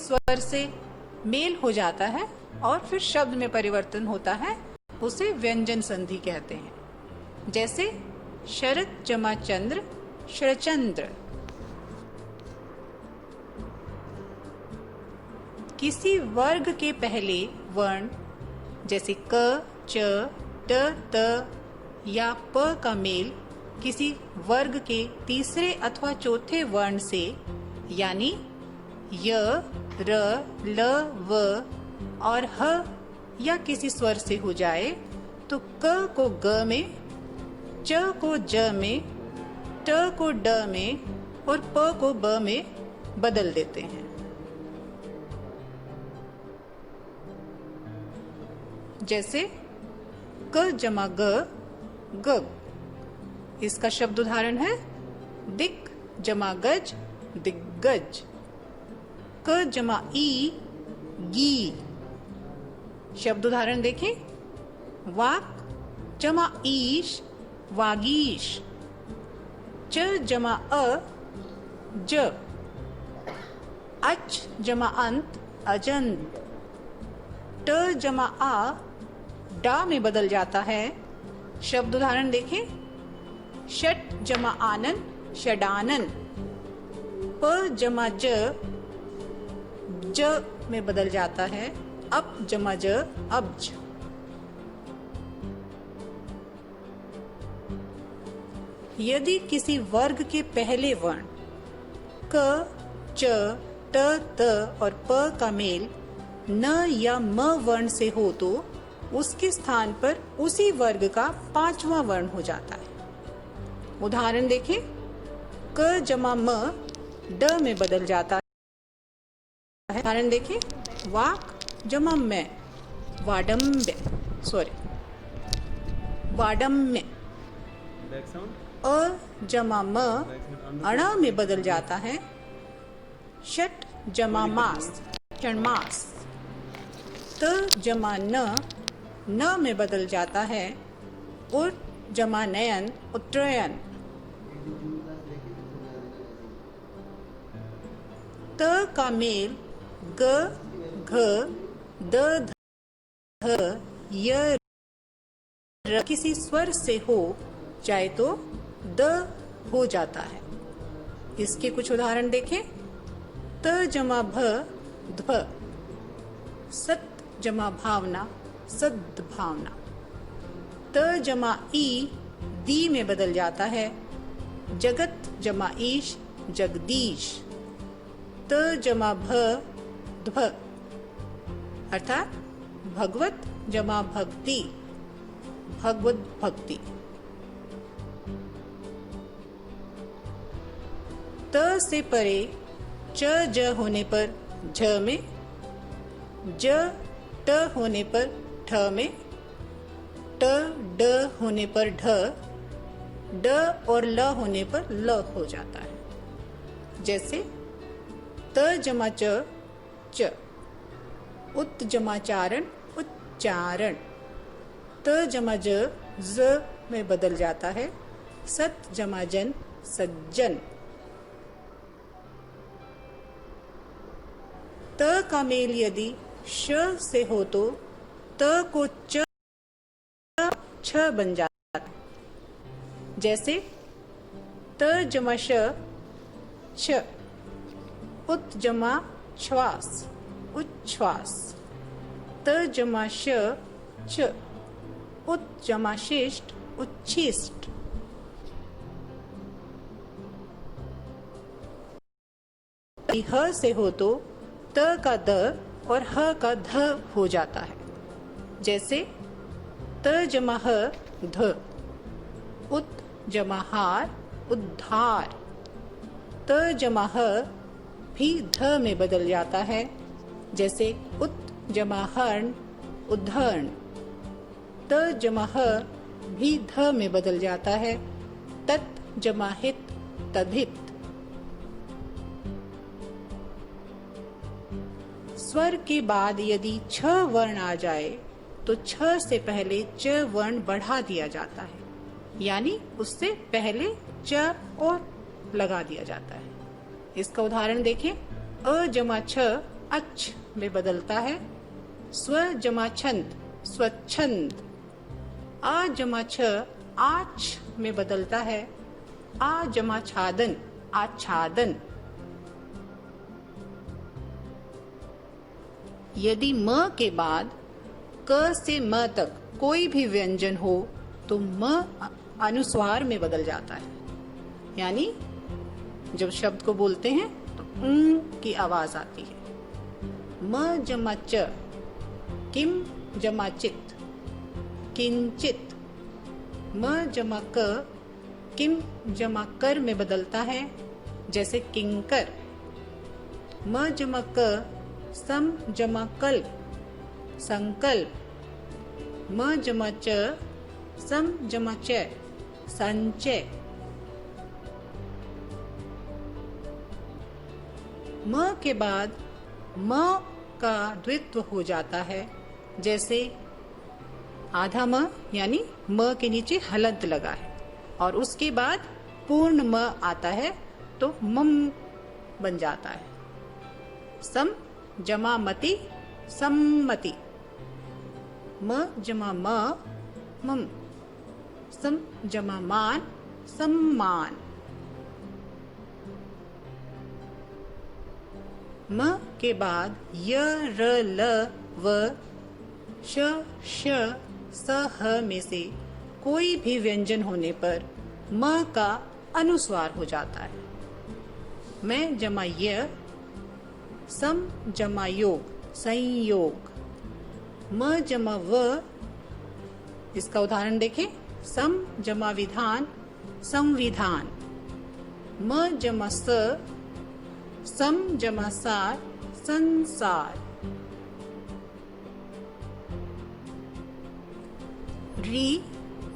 स्वर से मेल हो जाता है और फिर शब्द में परिवर्तन होता है, उसे व्यंजन संधि कहते हैं। जैसे शरद जमा चंद्र, शरचंद्र। किसी वर्ग के पहले वर्ण जैसे क, च, ट, त या प का मेल किसी वर्ग के तीसरे अथवा चौथे वर्ण से यानी य, र, ल, व और ह या किसी स्वर से हो जाए तो क को ग में, च को ज में, ट को ड में और प को ब में बदल देते हैं। जैसे क जमा ग, गग। इसका शब्द उदाहरण है दिक जमा गज, दिग्गज। क जमा ई, गी। शब्द उदाहरण देखें, वाक जमा ईश, वागीश। च जमा अ, ज। अच जमा अंत, अजंत। ट जमा आ, डा में बदल जाता है। शब्द उदाहरण देखें, षट जमा आनन, षडानन। प जमा ज, ज में बदल जाता है। अप जमा ज, अब्ज। यदि किसी वर्ग के पहले वर्ण क, च, ट, त और प का मेल न या म वर्ण से हो तो उसके स्थान पर उसी वर्ग का पांचवा वर्ण हो जाता है। उदाहरण देखें, क जमा म, ड में बदल जाता है। उदाहरण देखें, वाक जमा मैं, वाडम्य, वाडम्य। अ जमा म, अण में बदल जाता है। षट जमा मास, षण्मास। त जमा न में बदल जाता है। उर जमा नयन, उत्तरायण। त का मेल ग, घ, द, ध, य, र किसी स्वर से हो जाए तो द हो जाता है। इसके कुछ उदाहरण देखें, त जमा भ, ध्व। सत जमा भावना, सद्भावना। त जमा ई, दी में बदल जाता है। जगत जमा ईश, जगदीश। त जमा भ, ध्व अर्थात भगवत जमा भक्ति, भगवत भक्ति। त से परे च ज होने पर झ में, ज ट होने पर ठ में, ट ड होने पर ढ, ड और ल होने पर ल हो जाता है। जैसे त जमा च, च। उत जमा चारण, उच्चारण। त जमा ज, ज में बदल जाता है। सत जमा जन, सज्जन। त का मेल यदि श से हो तो त को च, छ बन जाता है। जैसे त जमा श, छ। उत जमा श्वास, उच्छ्वास। त जमा श, छ। उत जमा शिष्ट, उच्छिष्ट। ह से हो तो त का द और ह का ध हो जाता है। जैसे त जमा ह, ध। उत जमा हार, उद्धार। त जमा ह भी ध में बदल जाता है। जैसे उत जमा हर्ण, उद्धरण। त जमा ह भी ध में बदल जाता है। तत् जमा हित, तद्धित। स्वर के बाद यदि छ वर्ण आ जाए तो छ से पहले च वर्ण बढ़ा दिया जाता है, यानी उससे पहले च और लगा दिया जाता है। इसका उदाहरण देखें, अ जमा छ, अच्छ में बदलता है। स्व जमा छंद स्वच्छंद। आ जमा छ आछ में बदलता है। आ जमा छादन आच्छादन। यदि म के बाद क से म तक कोई भी व्यंजन हो तो म अनुस्वार में बदल जाता है। यानी जब शब्द को बोलते हैं तो की आवाज आती है। म जमा च किम जमा चित किंचित। म जमा क किम जमा कर में बदलता है, जैसे किंकर। म जमा क सम जमा कल्प संकल्प। म जमा च सम जमा च संचय। म के बाद म का द्वित्व हो जाता है, जैसे आधा म यानी म के नीचे हलंत लगा है और उसके बाद पूर्ण म आता है तो मम बन जाता है। सम जमा मति सम्मति। म जमा म मम। सम जमा मान सम्मान। म के बाद य र ल व श श स ह में से कोई भी व्यंजन होने पर म का अनुस्वार हो जाता है। मैं जमा य सम जमा योग संयोग। म जमा व, इसका उदाहरण देखें। सम जमा विधान संविधान। म जमा स सम जमा सार संसार। री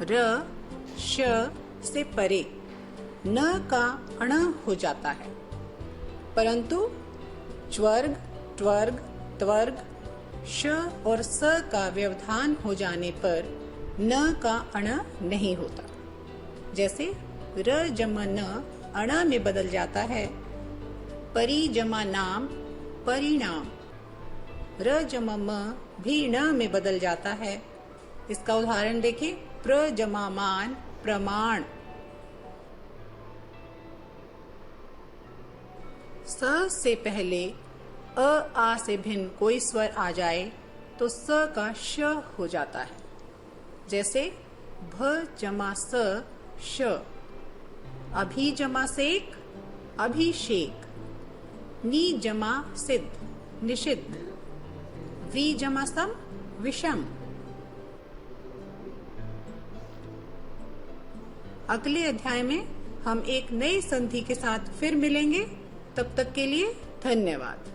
र श से परे न का अण हो जाता है, परंतु च्वर्ग त्वर्ग त्वर्ग श और स का व्यवधान हो जाने पर न का अण नहीं होता। जैसे र जमा न अण में बदल जाता है। परि जमा नाम परिणाम। र जमा म भी ण में बदल जाता है। इसका उदाहरण देखें। प्र जमा मान प्रमाण। स से पहले अ आ से भिन्न कोई स्वर आ जाए तो स का श हो जाता है। जैसे भ जमा स श। अभी जमा सेक अभिषेक। नी जमा सिद्ध निषिद्ध। वी जमा सम विषम। अगले अध्याय में हम एक नई संधि के साथ फिर मिलेंगे। तब तक के लिए धन्यवाद।